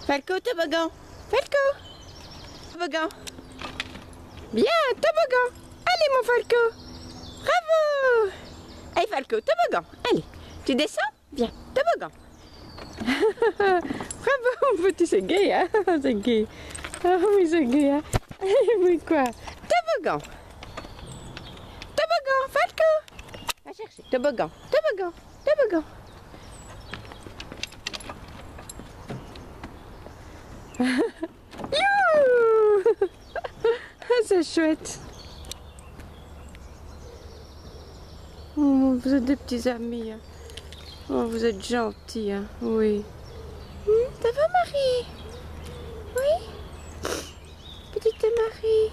Falco, toboggan. Falco. Toboggan. Bien, toboggan. Allez, mon Falco. Bravo. Allez, Falco, toboggan. Allez, tu descends? Viens, toboggan. Bravo, mon petit, c'est gay, hein? C'est gay. Ah oui, c'est gay, hein? Oui, quoi? Toboggan. Toboggan, Falco. Va chercher. Toboggan, toboggan, toboggan. Youhou! C'est chouette. Oh, vous êtes des petits amis. Hein. Oh, vous êtes gentils. Hein. Oui. Ça va, Marie? Oui? Petite Marie.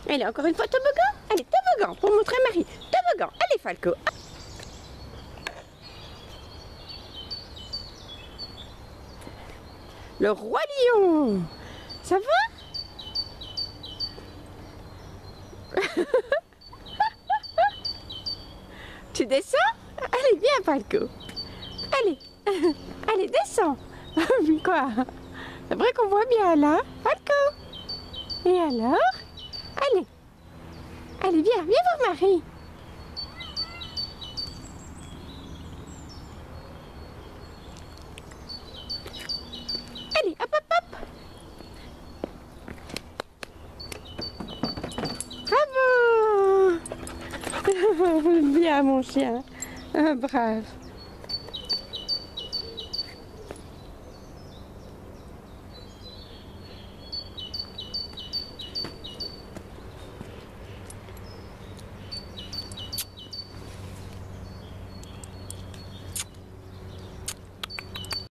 Allez, encore une fois, toboggan. Allez, toboggan, pour montrer à Marie. Toboggan. Allez, Falco. Le roi lion. Ça va? Tu descends? Allez, viens, Falco. Allez. Allez, descends. Quoi? C'est vrai qu'on voit bien là, Falco. Et alors? Allez. Allez, viens voir Marie. Allez, hop, hop, hop. Bravo. Bien, mon chien. Brave.